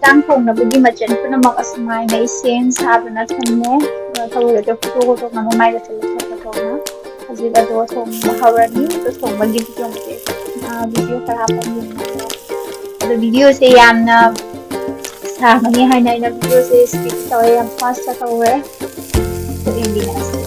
ꯏꯟꯁꯥꯡ ꯊꯣꯡꯅꯕꯒꯤ ꯃꯆꯜ ꯄꯨꯝꯅꯃꯛ ꯑꯁꯨꯃꯥꯏꯅ ꯁꯦꯝ ꯁꯥꯗꯨꯅ ꯊꯝꯃꯦ ꯊꯔꯣꯏꯒꯗꯣ ꯐꯨꯠꯇꯣꯛꯑꯒ ꯃꯃꯥꯏꯒ ꯊꯣꯡꯅ ꯍꯧꯖꯤꯛ ꯑꯗꯣ ꯊꯣꯡꯕ ꯍꯧꯔꯅꯤ ꯑꯗꯣ ꯊꯣꯡꯕꯒꯤ ꯚꯤꯗꯤꯑꯣ ꯈꯔ ꯍꯥꯞꯄꯅꯤ ꯑꯗꯣ ꯚꯤꯗꯤꯑꯣꯁꯦ ꯌꯥꯝꯅ ꯁꯥꯡꯉꯅꯤ ꯍꯥꯏꯅ ꯑꯩꯅ ꯚꯤꯗꯤꯑꯣꯁꯦ ꯁ꯭ꯀꯤꯞ ꯇꯧꯋꯦ ꯌꯥꯝ ꯐꯥꯁꯇ ꯇꯧꯋꯦ ꯌꯦꯡꯃꯤꯟꯅꯁꯤ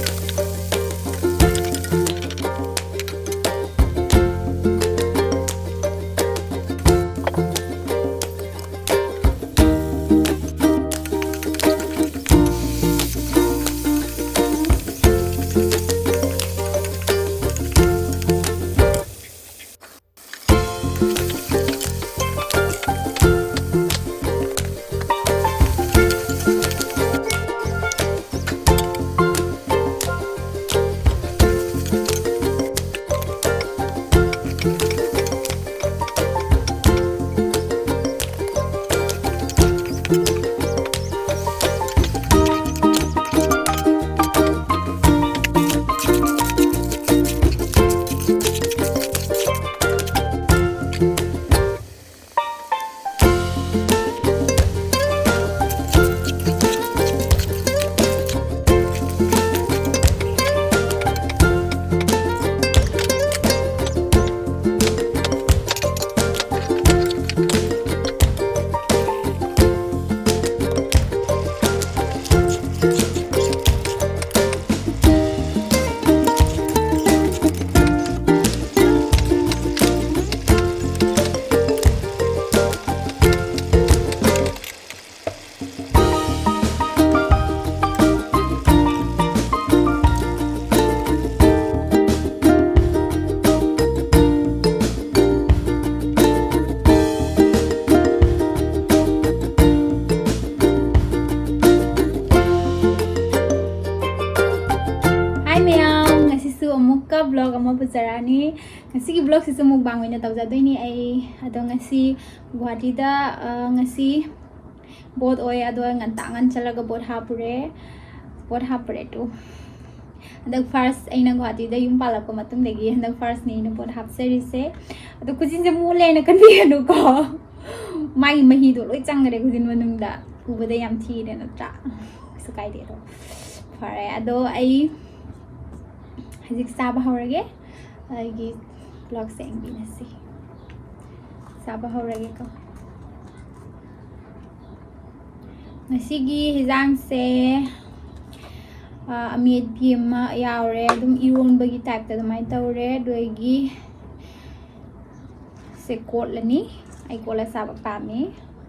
vlog ama buzarani ngasi vlog si sumuk bang oina tawjadoi ai ado ngasi Guwahati da ngasi bot oi ado ngan chalaga bot hapure tu adag first aina Guwahati da yum palak matung degi adag first ni na bot hap series se ado kujin je mu le na kan bi anu ko mai mahi do loi changre kujin manung da ubada yam thi de na tra su kai de do fare ado ai hajik saba haurage aigi vlog se ang binasi saba haurage ko ngasigi hizang se amit bima yaure dum iron bagi type ta mai taure doigi se kot lani ai kola saba pami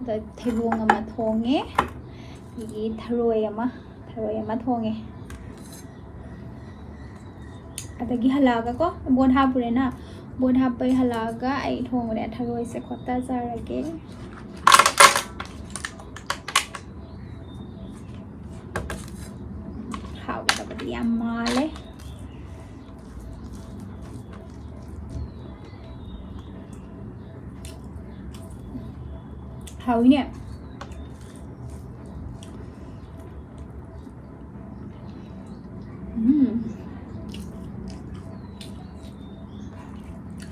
da Thaibong ama thonge igi Tharoi ama thonge adagi halaga ko bod hapure na bod hapai halaga ai thongre Tharoi se khota jarage how da badi amale how ne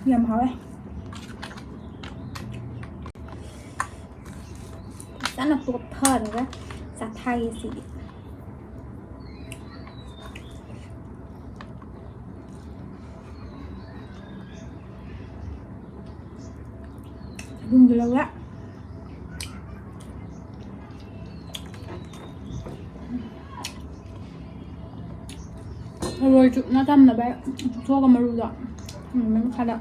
yum hao rất là tốt thơ rồi đó giả thay gì đúng rồi đó rồi chụp nó thăm là bé cho con mà rồi đó mình khai đâu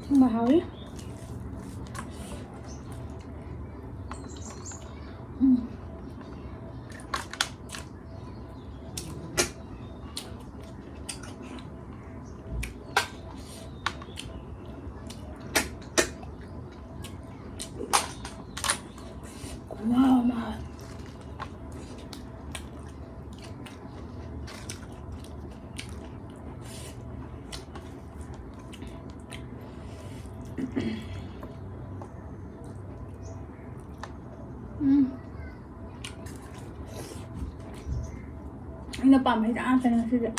thongba haokhre wow man ꯑꯩꯅ ꯄꯥꯝꯕ ꯍꯤꯗꯥꯛ ꯉꯥꯛꯇꯅꯦ ꯉꯁꯤꯗꯤ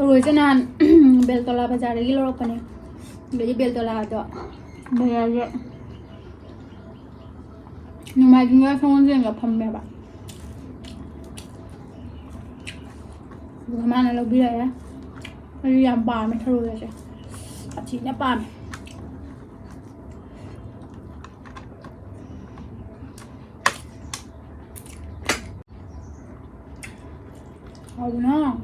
Tharoi cho nên beltola bazaar lagi lorok pani jadi beltola do bayar numai juga sama je nggak paham ya pak mana lebih lah ya ini yang paham Tharoi aja hatinya paham oh no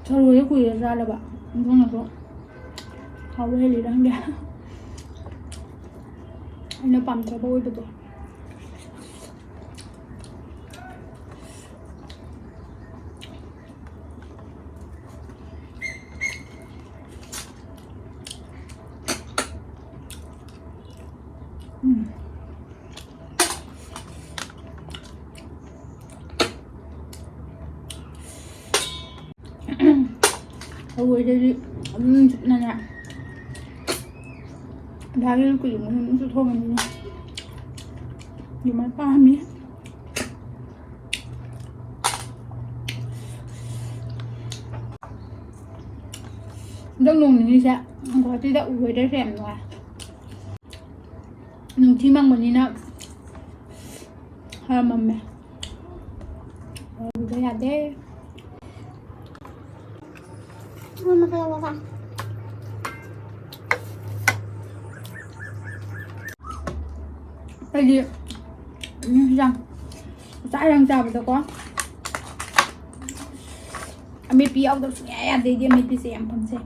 Tharoi của ra là bạn không là có hầu hay gì đang ra nó bầm cho bôi được Tharoi đây này nè đá cái quỷ nó sẽ thô mình đi nhiều máy pa mi rất nồng như thế có tí đậu với đây rèm rồi nồng chi măng một tí nào hơi mầm mè đây là đấy Makalawa cái gì răng trái răng chào được có mi pi ao được nghe đi đi mi pi xem không xem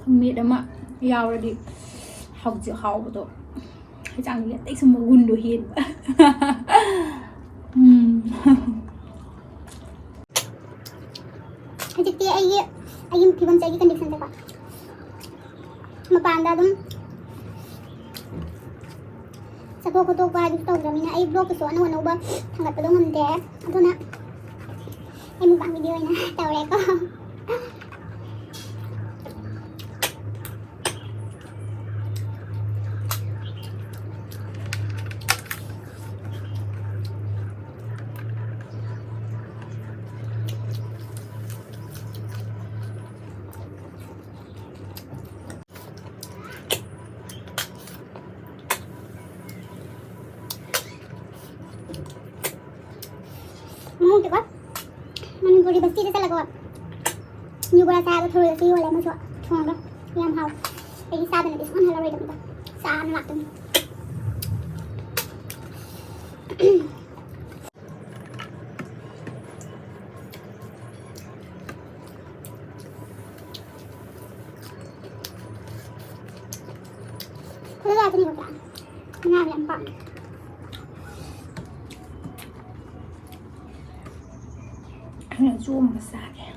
không biết đâu mà giàu rồi đi học chữ học của tôi cái chẳng biết tích xong một gun đồ hiền Hajiti ay yung piwan sa ikan diksan ko. Mapanda dum. Sa ko to pa dito grami na ay blog so ano ba hanggat pa dong amde. Ato na. Ay mo bang video na tawre ko. Mungkin kan, mana boleh bersih dia salah kau. Ni bola saya tu Tharoi sih oleh macam tuang dah, yang hau. Ini saya dah habis, mana lari dah kita. Saya nak tu. Kalau dah tu ni kau, mana yang pang. Nó chua mà xa kìa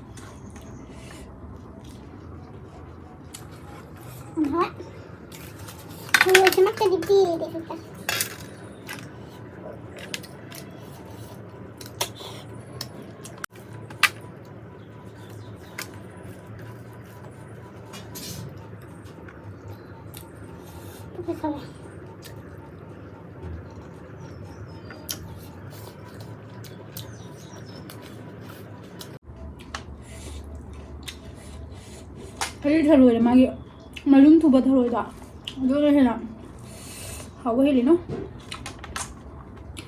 Hả? Tharoi sẽ mắc cái gì để chúng ta Tharoi cái Tharoi là mà lung thu bật Tharoi đó rồi đây là hậu cái gì nó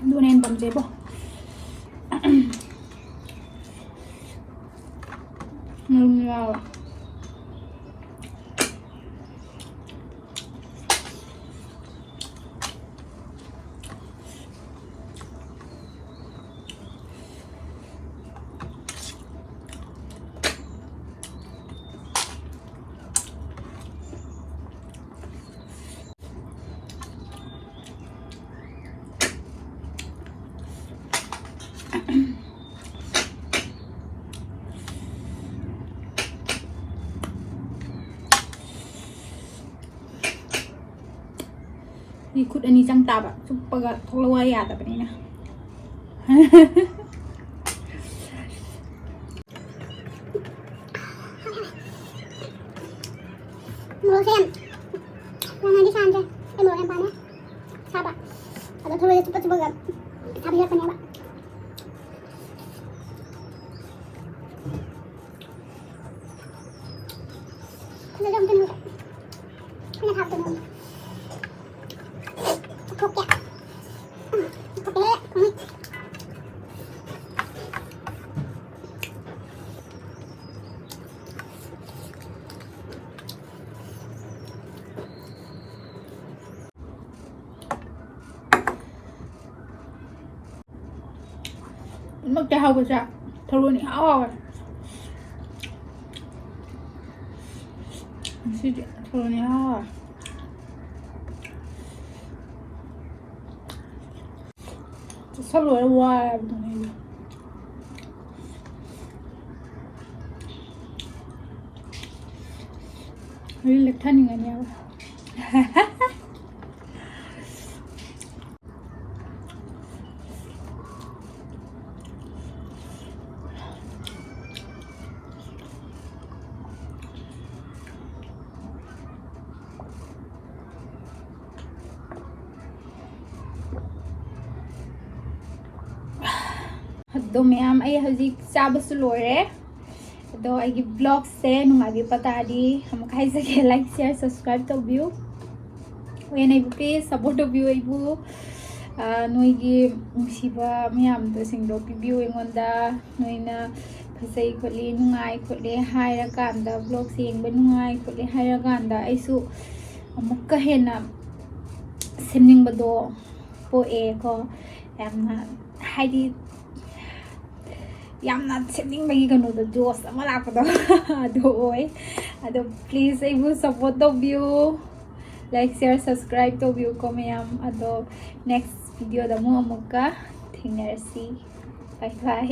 đua nên tầm chế bỏ Wow. Ni kut ani chang ta ba super ga tholawa ya ta bani na. Mulu xem. Yang nanti santai. Mulu yang panas. Sabar. Ada Tharoi cepet-cepet kan. Tapi lihat ya, Pak. Kita jom dulu. Ini tahap dulu. Cukup ya. Cukup ya. Ini. Mất cái hậu sao Tharoi này hao rồi. Tharoi này hao rồi. Sao rồi qua Really thân người nhau. ꯑꯗꯣ ꯃꯌꯥꯝ ꯑꯩ ꯍꯧꯖꯤꯛ ꯆꯥꯕꯁꯨ ꯂꯣꯏꯔꯦ ꯑꯗꯣ ꯑꯩꯒꯤ ꯕ꯭ꯂꯣꯒꯁꯦ ꯅꯨꯡꯉꯥꯏꯕꯤꯕ ꯇꯥꯔꯗꯤ ꯑꯃꯨꯛ ꯍꯥꯏꯖꯒꯦ ꯂꯥꯏꯛ ꯁꯤꯌꯔ ꯁꯕꯁꯀ꯭ꯔꯥꯏꯕ ꯇꯧꯕꯤꯌꯨ ꯍꯣꯔꯦꯟ ꯑꯩꯕꯨ ꯄ꯭ꯂꯤꯖ ꯁꯞꯄꯣꯔꯠ ꯇꯧꯕꯤꯌꯨ ꯑꯩꯕꯨ ꯅꯣꯏꯒꯤ ꯅꯨꯡꯁꯤꯕ ꯃꯌꯥꯝꯗꯣꯁꯤꯡꯗꯣ ꯄꯤꯕꯤꯌꯨ ꯑꯩꯉꯣꯟꯗ ꯅꯣꯏꯅ ꯐꯖꯩ ꯈꯣꯠꯂꯤ ꯅꯨꯡꯉꯥꯏ ꯈꯣꯠꯂꯤ ꯍꯥꯏꯔꯀꯥꯟꯗ ꯕ꯭ꯂꯣꯒꯁꯦ ꯌꯦꯡꯕ ꯅꯨꯡꯉꯥꯏ ꯈꯣꯠꯂꯤ ꯍꯥꯏꯔꯀꯥꯟꯗ ꯑꯩꯁꯨ ꯑꯃꯨꯛꯀ ꯍꯦꯟꯅ ꯁꯦꯝꯅꯤꯡꯕꯗꯣ ꯄꯣꯛꯑꯦꯀꯣ ꯌꯥꯝꯅ ꯍꯥꯏꯗꯤ ꯌꯥꯝꯅ ꯁꯦꯝꯅꯤꯡꯕꯒꯤ ꯀꯩꯅꯣꯗꯣ ꯖꯣꯁ ꯑꯃ ꯂꯥꯛꯄꯗꯣ ꯑꯗꯨ ꯑꯣꯏ ꯑꯗꯣ ꯄ꯭ꯂꯤꯖ ꯑꯩꯕꯨ ꯁꯞꯄꯣꯔꯠ ꯇꯧꯕꯤꯌꯨ ꯂꯥꯏꯛ ꯁꯤꯌꯔ ꯁꯕꯁꯀ꯭ꯔꯥꯏꯕ ꯇꯧꯕꯤꯌꯨꯀꯣ ꯃꯌꯥꯝ ꯑꯗꯣ ꯅꯦꯛꯁ ꯚꯤꯗꯤꯑꯣꯗ ꯑꯃꯨꯛꯀ ꯊꯦꯡꯅꯔꯁꯤ ꯕꯥꯏ ꯕꯥꯏ